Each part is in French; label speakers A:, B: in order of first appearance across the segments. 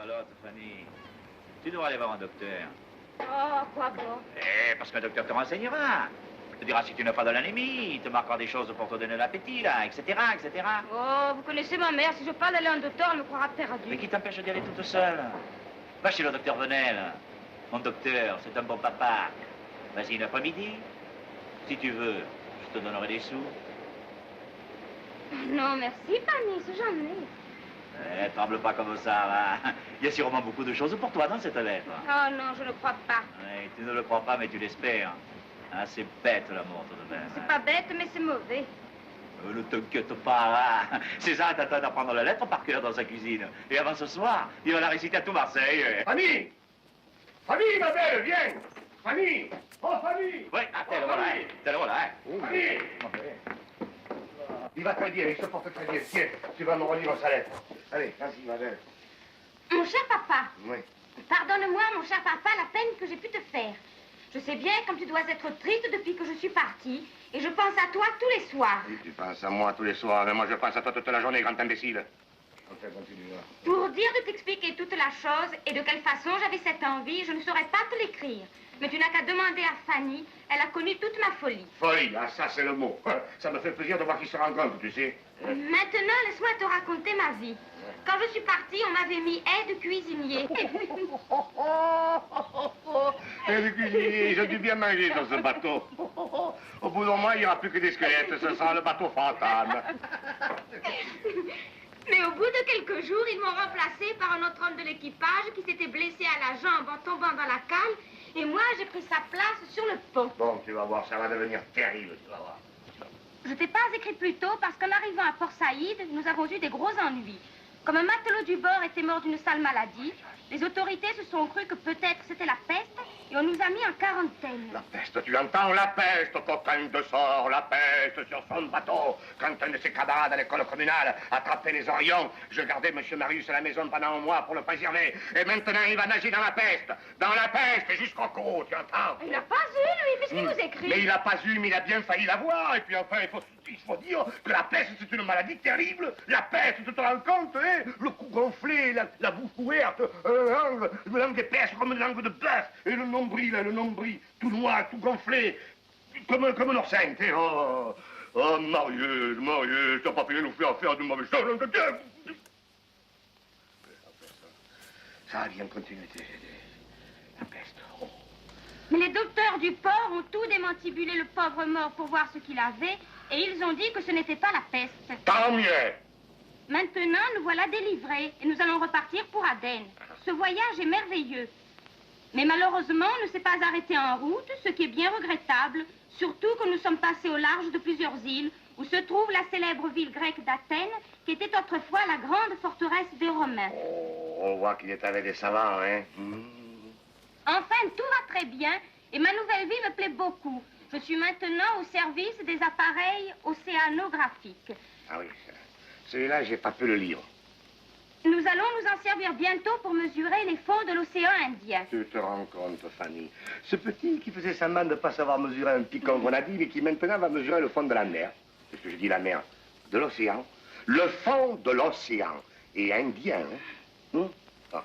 A: Alors, Fanny, tu devras aller voir un docteur.
B: Oh, quoi bon?
A: Eh, parce qu'un docteur te renseignera. Il te dira si tu n'as pas de l'anémie, il te marquera des choses pour te donner l'appétit, là, etc., etc.
B: Oh, vous connaissez ma mère. Si je parle d'aller à un docteur, elle me croira perdue.
A: Mais qui t'empêche d'y aller toute seule? Va chez le docteur Venel. Mon docteur, c'est un bon papa. Vas-y, une après-midi. Si tu veux, je te donnerai des sous.
B: Non, merci, Fanny, c'est jamais.
A: Eh, tremble pas comme ça, va. Il y a sûrement beaucoup de choses pour toi dans cette lettre.
B: Oh non, je ne crois pas.
A: Ouais, tu ne le crois pas, mais tu l'espères. Hein, c'est bête, l'amour, tout de même.
B: C'est pas bête, mais c'est mauvais.
A: Ne t'inquiète pas, là. César est en train d'apprendre la lettre par cœur dans sa cuisine. Et avant ce soir, il va la réciter à tout Marseille.
C: Fanny! Fanny, ma belle, viens! Fanny! Oh, Fanny!
A: Oui, te le voilà, te le voilà,
C: Fanny! Il va très bien, il se porte très bien. Tiens, tu vas me relire sa lettre. Allez, vas-y, ma belle.
B: Mon cher papa.
C: Oui.
B: Pardonne-moi, mon cher papa, la peine que j'ai pu te faire. Je sais bien comme tu dois être triste depuis que je suis partie, et je pense à toi tous les soirs.
C: Oui, tu penses à moi tous les soirs, mais moi je pense à toi toute la journée, grand imbécile. Enfin, continue, là.
B: Pour dire de t'expliquer toute la chose et de quelle façon j'avais cette envie, je ne saurais pas te l'écrire. Mais tu n'as qu'à demander à Fanny, elle a connu toute ma folie.
C: Folie, ah, ça c'est le mot. Ça me fait plaisir de voir qu'il se rend compte, tu sais.
B: Maintenant, laisse-moi te raconter ma vie. Quand je suis partie, on m'avait mis aide cuisinier.
C: Et le cuisinier, j'ai dû bien manger dans ce bateau. Au bout d'un mois, il n'y aura plus que des squelettes, ce sera le bateau fantôme.
B: Mais au bout de quelques jours, ils m'ont remplacé par un autre homme de l'équipage qui s'était blessé à la jambe en tombant dans la cale. Et moi, j'ai pris sa place sur le pont.
C: Bon, tu vas voir, ça va devenir terrible, tu vas voir.
B: Je t'ai pas écrit plus tôt parce qu'en arrivant à Port Saïd, nous avons eu des gros ennuis. Comme un matelot du bord était mort d'une sale maladie, les autorités se sont crues que peut-être c'était la peste et on nous a mis en quarantaine.
C: La peste, tu entends? La peste, coquin de sort, la peste sur son bateau. Quand un de ses camarades à l'école communale attrapait les orions, je gardais M. Marius à la maison pendant un mois pour le préserver. Et maintenant, il va nager dans la peste jusqu'au cou, tu entends?
B: Il n'a pas eu, lui, puisqu'il nous écrit.
C: Mais il n'a pas eu, mais il a bien failli l'avoir. Et puis enfin, il faut dire que la peste, c'est une maladie terrible. La peste, tu te rends compte, hein? Le cou gonflé, la bouche ouverte, une langue épaisse comme une langue de bœuf. Et le nombril, tout noir, tout gonflé, comme un orsin, tu sais. Oh, Marius, t'as pas pu nous faire de mauvaises choses. Ça a bien continué, la peste. Oh.
B: Mais les docteurs du port ont tout démantibulé le pauvre mort pour voir ce qu'il avait, et ils ont dit que ce n'était pas la peste.
C: Tant mieux.
B: Maintenant, nous voilà délivrés, et nous allons repartir pour Aden. Ce voyage est merveilleux. Mais malheureusement, on ne s'est pas arrêté en route, ce qui est bien regrettable, surtout que nous sommes passés au large de plusieurs îles, où se trouve la célèbre ville grecque d'Athènes, qui était autrefois la grande forteresse des Romains.
C: Oh, on voit qu'il est avec des savants, hein.
B: Enfin, tout va très bien, et ma nouvelle vie me plaît beaucoup. Je suis maintenant au service des appareils océanographiques.
C: Ah oui, celui-là, j'ai pas pu le lire.
B: Nous allons nous en servir bientôt pour mesurer les fonds de l'océan Indien.
C: Tu te rends compte, Fanny? Ce petit qui faisait semblant de ne pas savoir mesurer un picon grenadine et qui maintenant va mesurer le fond de la mer. Qu'est-ce que je dis, la mer? De l'océan. Le fond de l'océan. Et indien, hein? Ah.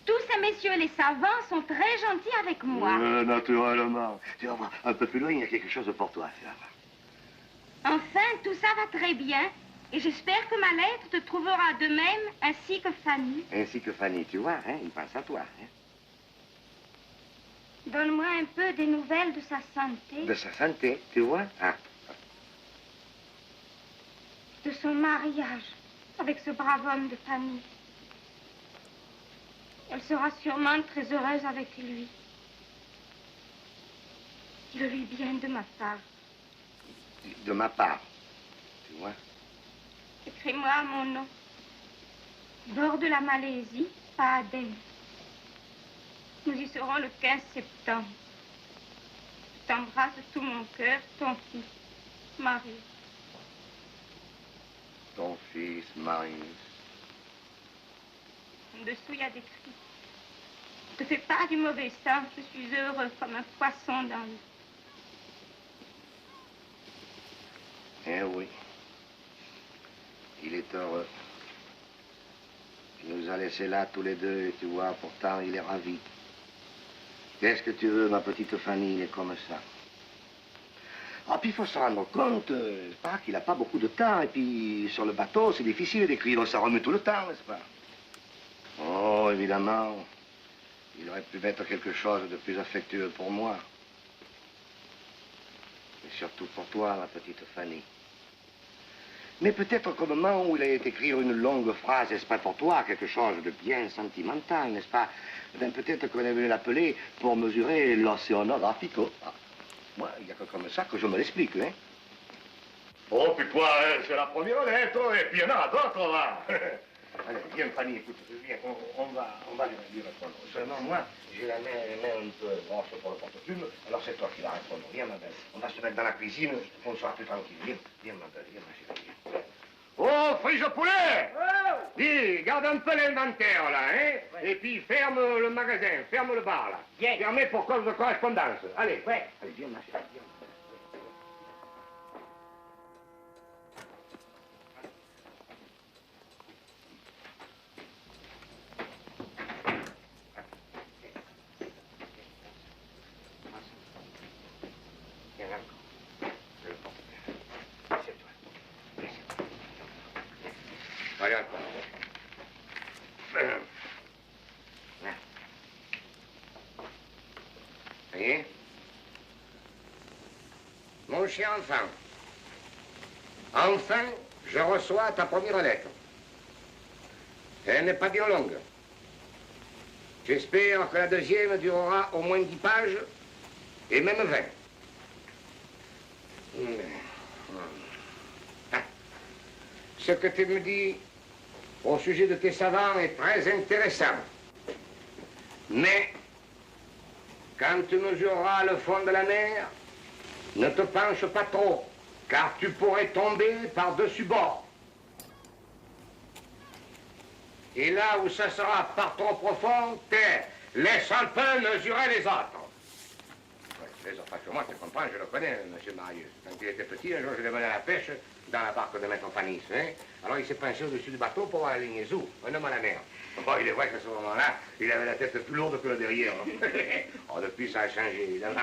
B: Tous ces messieurs les savants sont très gentils avec moi.
C: Naturellement. Tu vas voir, un peu plus loin, il y a quelque chose pour toi. Tu vas voir.
B: Enfin, tout ça va très bien. Et j'espère que ma lettre te trouvera de même, ainsi que Fanny.
C: Ainsi que Fanny, tu vois, hein, il pense à toi. Hein.
B: Donne-moi un peu des nouvelles de sa santé.
C: De sa santé, tu vois? Ah.
B: De son mariage avec ce brave homme de Fanny. Elle sera sûrement très heureuse avec lui. Dis-le-lui bien de ma part.
C: De ma part, tu vois?
B: Écris-moi à mon nom. Bord de la Malaisie, pas Aden. Nous y serons le 15 septembre. Je t'embrasse de tout mon cœur, ton fils, Marius.
C: Ton fils, Marius.
B: En dessous, il y a des cris. Ne te fais pas du mauvais sang, je suis heureux comme un poisson dans l'eau.
C: Eh oui. Il est heureux. Il nous a laissés là tous les deux, et tu vois, pourtant il est ravi. Qu'est-ce que tu veux, ma petite Fanny, il est comme ça. Ah, puis il faut se rendre compte, n'est-ce pas, qu'il n'a pas beaucoup de temps, et puis sur le bateau, c'est difficile d'écrire, ça remue tout le temps, n'est-ce pas? Oh, évidemment, il aurait pu mettre quelque chose de plus affectueux pour moi. Et surtout pour toi, ma petite Fanny. Mais peut-être qu'au moment où il allait écrire une longue phrase exprès pour toi, quelque chose de bien sentimental, n'est-ce pas? Ben, peut-être qu'on avait l'appeler pour mesurer l'océanographico. Ah, moi, il n'y a que comme ça que je me l'explique, hein? Oh, puis toi, c'est la première lettre, et puis il y en a d'autres, là. Allez, viens, Fanny, écoute, viens, on va lui répondre. Seulement, moi, j'ai la main un peu grosse pour le porte-plume, alors c'est toi qui vas répondre. Viens, ma belle. On va se mettre dans la cuisine, on sera plus tranquille. Viens, ma belle, viens, ma chérie. Oh, frise poulet! Oh! Dis, garde un peu l'inventaire, là, hein? Ouais. Et puis ferme le magasin, ferme le bar, là. Yeah. Fermé pour cause de correspondance. Allez, ouais. Allez, viens, ma chérie, viens. Mon cher enfant, enfin, je reçois ta première lettre. Elle n'est pas bien longue. J'espère que la deuxième durera au moins 10 pages, et même 20. Ah. Ce que tu me dis au sujet de tes savants est très intéressant. Mais, quand tu mesureras le fond de la mer, ne te penche pas trop, car tu pourrais tomber par-dessus bord. Et là où ça sera par trop profond, laisse un peu mesurer les autres. Ouais, les autres, parce que moi, tu comprends, je le connais, M. Marius. Quand il était petit, un jour, je l'ai mené à la pêche dans la barque de Maître Panis. Hein? Alors, il s'est penché au-dessus du bateau pour voir la ligne Zou, un homme à la mer. Bon, il est vrai qu'à ce moment-là, il avait la tête plus lourde que le derrière. Oh, depuis, ça a changé, évidemment.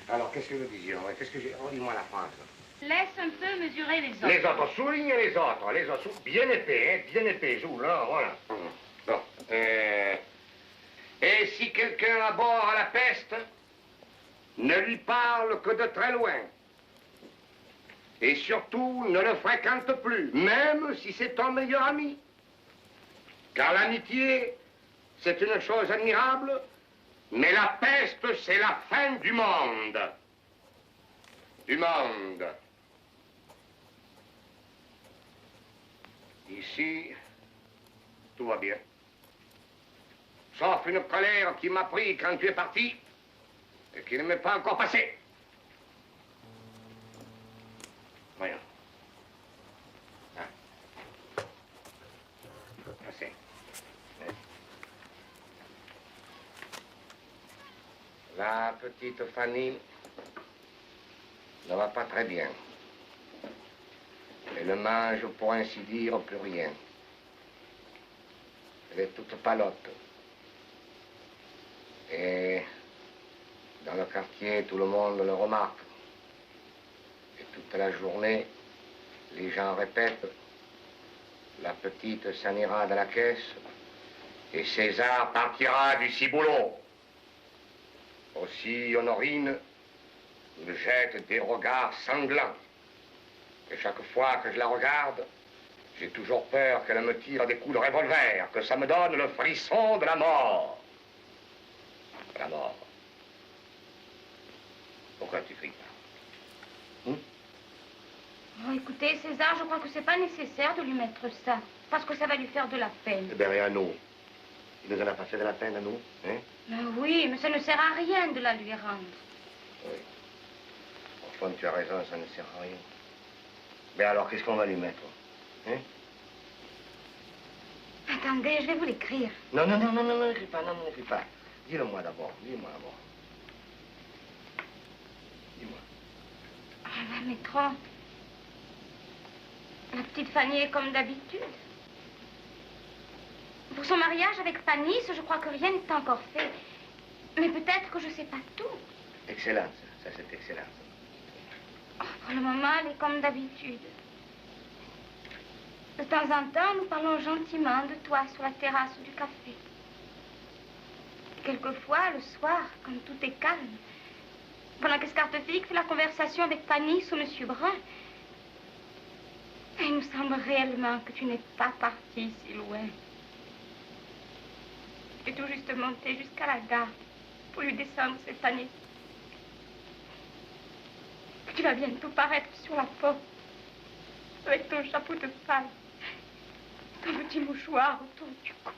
C: Alors, qu'est-ce que nous disions? Qu'est-ce que j'ai... Oh, dis-moi la phrase.
B: Laisse un peu mesurer les autres.
C: Les autres, souligne les autres. Les autres, bien épais, hein, bien épais, Zou, là, voilà. Bon. Et si quelqu'un à bord a la peste, ne lui parle que de très loin. Et surtout, ne le fréquente plus, même si c'est ton meilleur ami. Car l'amitié, c'est une chose admirable, mais la peste, c'est la fin du monde. Du monde. Ici, tout va bien. Sauf une colère qui m'a pris quand tu es parti et qui ne m'est pas encore passée. Voyons. Hein? Assez. La petite Fanny ne va pas très bien. Elle ne mange, pour ainsi dire, plus rien. Elle est toute palote. Et dans le quartier, tout le monde le remarque. Et toute la journée, les gens répètent, la petite s'en ira dans la caisse et César partira du ciboulot. Aussi, Honorine me jette des regards sanglants. Et chaque fois que je la regarde, j'ai toujours peur qu'elle me tire des coups de revolver, que ça me donne le frisson de la mort. La mort. Pourquoi tu cries pas?
B: Oh, écoutez, César, je crois que c'est pas nécessaire de lui mettre ça, parce que ça va lui faire de la peine.
C: Eh bien, et à nous? Il nous en a pas fait de la peine à nous, hein?
B: Oui, mais ça ne sert à rien de la lui rendre.
C: Oui. Au fond, tu as raison, ça ne sert à rien. Mais alors, qu'est-ce qu'on va lui mettre? Hein?
B: Attendez, je vais vous l'écrire.
C: Non, n'écris pas, non, n'écris pas. Dis-le-moi d'abord, dis-moi d'abord. Dis-moi.
B: Ah, la maîtresse. La petite Fanny est comme d'habitude. Pour son mariage avec Panis, je crois que rien n'est encore fait. Mais peut-être que je ne sais pas tout.
C: Excellent, ça c'est excellent.
B: Oh, pour le moment, elle est comme d'habitude. De temps en temps, nous parlons gentiment de toi sur la terrasse du café. Quelquefois, le soir, quand tout est calme, pendant qu'Escartefique fait la conversation avec Panis ou M. Brun, il nous semble réellement que tu n'es pas parti si loin. Tu es tout juste monté jusqu'à la gare pour lui descendre cette année. Que tu vas bientôt paraître sur la porte avec ton chapeau de paille, ton petit mouchoir autour du cou.